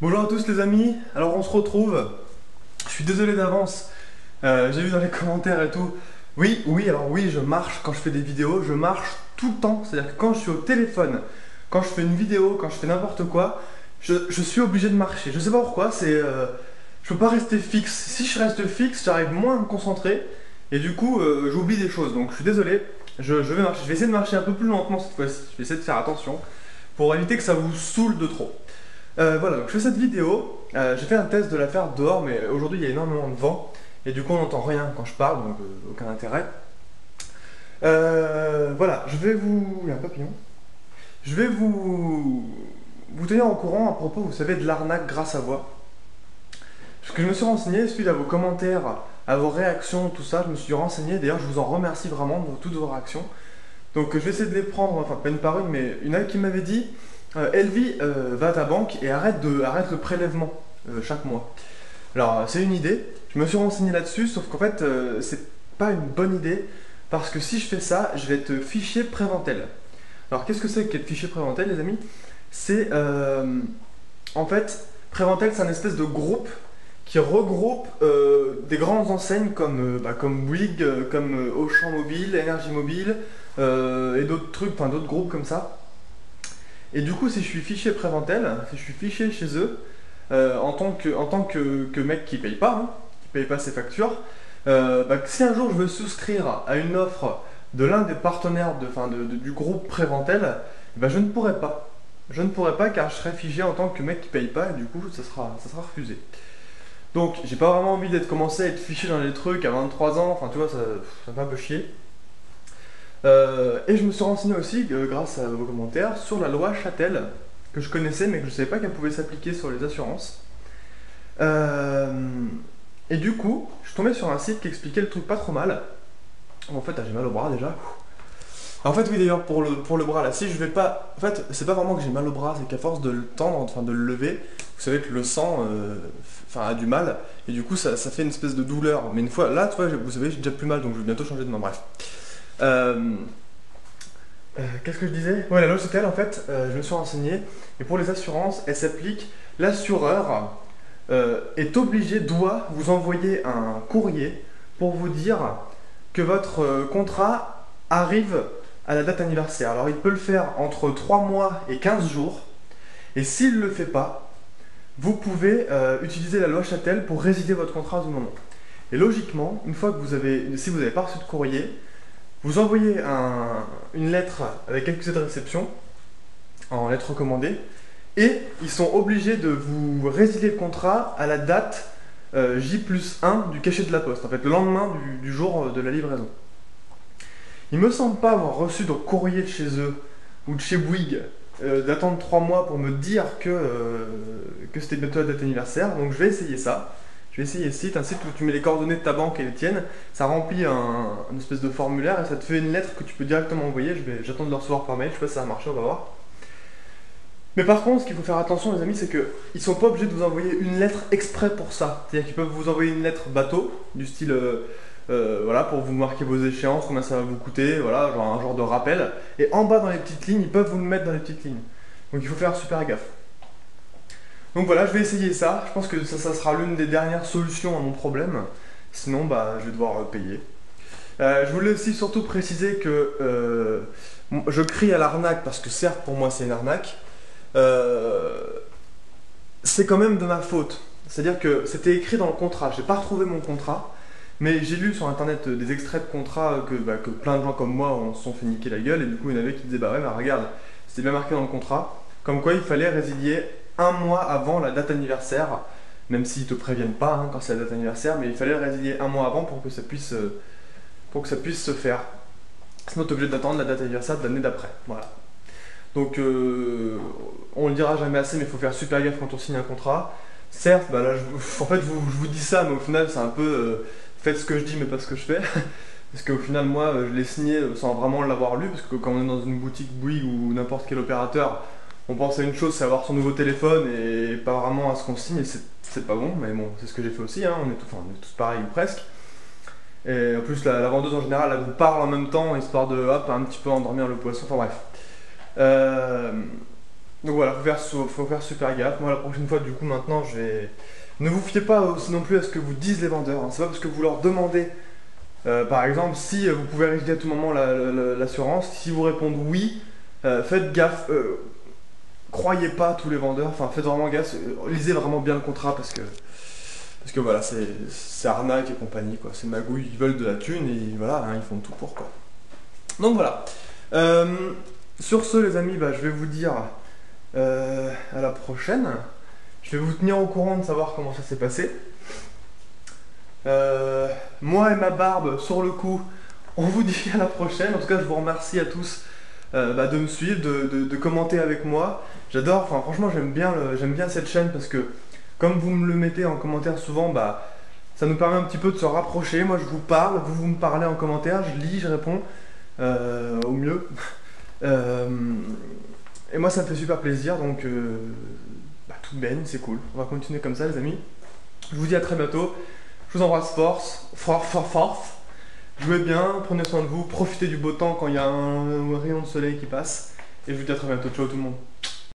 Bonjour à tous les amis, alors on se retrouve, je suis désolé d'avance, j'ai vu dans les commentaires et tout, oui, je marche quand je fais des vidéos, je marche tout le temps, c'est-à-dire que quand je suis au téléphone, quand je fais une vidéo, quand je fais n'importe quoi, je suis obligé de marcher, je sais pas pourquoi, je peux pas rester fixe, si je reste fixe, j'arrive moins à me concentrer, et du coup j'oublie des choses, donc je suis désolé, je vais marcher, je vais essayer de marcher un peu plus lentement cette fois-ci, je vais essayer de faire attention, pour éviter que ça vous saoule de trop. Voilà, donc je fais cette vidéo. J'ai fait un test de la faire dehors, mais aujourd'hui il y a énormément de vent et du coup on n'entend rien quand je parle, donc aucun intérêt. Voilà, je vais vous. Il y a un papillon. Je vais vous tenir au courant à propos, vous savez, de l'arnaque grâce à voix. Parce que je me suis renseigné suite à vos commentaires, à vos réactions, tout ça, je me suis renseigné. D'ailleurs, je vous en remercie vraiment de toutes vos réactions. Donc je vais essayer de les prendre, enfin pas une par une, mais une qui m'avait dit Elvie, va à ta banque et arrête le prélèvement chaque mois. Alors c'est une idée, je me suis renseigné là-dessus, sauf qu'en fait c'est pas une bonne idée, parce que si je fais ça, je vais être fichier Préventel. Alors qu'est-ce que c'est qu'être fichier Préventel les amis? C'est en fait, Préventel c'est un espèce de groupe qui regroupe des grandes enseignes comme Bouygues, comme Auchan Mobile, Énergie Mobile et d'autres trucs, enfin d'autres groupes comme ça. Et du coup, si je suis fiché Préventel, si je suis fiché chez eux, en tant que mec qui paye pas, qui paye pas ses factures, si un jour je veux souscrire à une offre de l'un des partenaires du groupe Préventel, je ne pourrai pas. Je ne pourrai pas car je serai figé en tant que mec qui paye pas et du coup ça sera refusé. Donc j'ai pas vraiment envie d'être commencé à être fiché dans les trucs à 23 ans, enfin tu vois, ça fait un peu chier. Et je me suis renseigné aussi, grâce à vos commentaires, sur la loi Châtel, que je connaissais mais que je ne savais pas qu'elle pouvait s'appliquer sur les assurances. Euh, et du coup, je suis tombé sur un site qui expliquait le truc pas trop mal. En fait, j'ai mal au bras déjà. En fait, oui, d'ailleurs, pour le bras là, si je vais pas. En fait, c'est pas vraiment que j'ai mal au bras, c'est qu'à force de le tendre, enfin de le lever, vous savez que le sang a du mal, et du coup, ça fait une espèce de douleur. Mais une fois, là, tu vois, vous savez, j'ai déjà plus mal, donc je vais bientôt changer de main. Bref. Qu'est-ce que je disais? Ouais, la logicielle, en fait, je me suis renseigné, et pour les assurances, elle s'applique. L'assureur doit vous envoyer un courrier pour vous dire que votre contrat arrive à la date anniversaire. Alors, il peut le faire entre 3 mois et 15 jours, et s'il ne le fait pas, vous pouvez utiliser la loi Châtel pour résilier votre contrat à tout moment. Et logiquement, une fois que si vous n'avez pas reçu de courrier, vous envoyez une lettre avec accusé de réception, en lettre recommandée, et ils sont obligés de vous résilier le contrat à la date J+1 du cachet de la poste, en fait, le lendemain du jour de la livraison. Il me semble pas avoir reçu de courrier de chez eux, ou de chez Bouygues, d'attendre 3 mois pour me dire que c'était bientôt la date anniversaire, donc je vais essayer ça. Je vais essayer un site où tu mets les coordonnées de ta banque et les tiennes, ça remplit une espèce de formulaire et ça te fait une lettre que tu peux directement envoyer. J'attends de le recevoir par mail, je sais pas si ça va marcher, on va voir. Mais par contre, ce qu'il faut faire attention les amis, c'est qu'ils sont pas obligés de vous envoyer une lettre exprès pour ça. C'est-à-dire qu'ils peuvent vous envoyer une lettre bateau, du style voilà, pour vous marquer vos échéances, combien ça va vous coûter, voilà, un genre de rappel. Et en bas dans les petites lignes, ils peuvent vous le mettre dans les petites lignes. Donc il faut faire super gaffe. Donc voilà, je vais essayer ça. Je pense que ça sera l'une des dernières solutions à mon problème. Sinon, je vais devoir payer. Je voulais aussi surtout préciser que je crie à l'arnaque parce que certes, pour moi, c'est une arnaque. C'est quand même de ma faute. C'est-à-dire que c'était écrit dans le contrat. J'ai pas retrouvé mon contrat, mais j'ai lu sur internet des extraits de contrats que plein de gens comme moi se sont fait niquer la gueule. Et du coup, il y en avait qui disaient bah ouais, mais regarde, c'était bien marqué dans le contrat, comme quoi il fallait résilier un mois avant la date anniversaire, même s'ils te préviennent pas quand c'est la date anniversaire, mais il fallait le résilier un mois avant pour que ça puisse se faire. Sinon, tu es obligé d'attendre la date anniversaire de l'année d'après. Voilà. Donc, on le dira jamais assez, mais il faut faire super gaffe quand on signe un contrat. Certes, là, en fait, je vous dis ça, mais au final, c'est un peu faites ce que je dis, mais pas ce que je fais. Parce qu'au final, moi, je l'ai signé sans vraiment l'avoir lu, parce que quand on est dans une boutique Bouygues ou n'importe quel opérateur, on pense à une chose, c'est avoir son nouveau téléphone et pas vraiment à ce qu'on signe, et c'est pas bon, mais bon, c'est ce que j'ai fait aussi, on est tous pareils ou presque. Et en plus, la vendeuse en général, elle vous parle en même temps, histoire de, hop, un petit peu endormir le poisson, enfin bref. Donc voilà, faut faire super gaffe. Moi la prochaine fois du coup maintenant je vais... Ne vous fiez pas aussi non plus à ce que vous disent les vendeurs, hein. C'est pas parce que vous leur demandez, par exemple, si vous pouvez résilier à tout moment l'assurance, si vous répondent oui, faites gaffe, croyez pas à tous les vendeurs, enfin faites vraiment gaffe, lisez vraiment bien le contrat parce que voilà, c'est arnaque et compagnie quoi, c'est magouille, ils veulent de la thune et voilà, hein, ils font tout pour quoi. Donc voilà. Sur ce les amis, bah, je vais vous dire à la prochaine. Je vais vous tenir au courant de savoir comment ça s'est passé. Moi et ma barbe, sur le coup, on vous dit à la prochaine. En tout cas, je vous remercie à tous de me suivre, de commenter avec moi. J'adore, enfin franchement, j'aime bien cette chaîne parce que comme vous me le mettez en commentaire souvent, bah, ça nous permet un petit peu de se rapprocher. Moi, je vous parle, vous me parlez en commentaire, je lis, je réponds au mieux. Et moi, ça me fait super plaisir, donc tout baigne, c'est cool. On va continuer comme ça, les amis. Je vous dis à très bientôt. Je vous embrasse fort. Jouez bien, prenez soin de vous, profitez du beau temps quand il y a un rayon de soleil qui passe. Et je vous dis à très bientôt. Ciao tout le monde.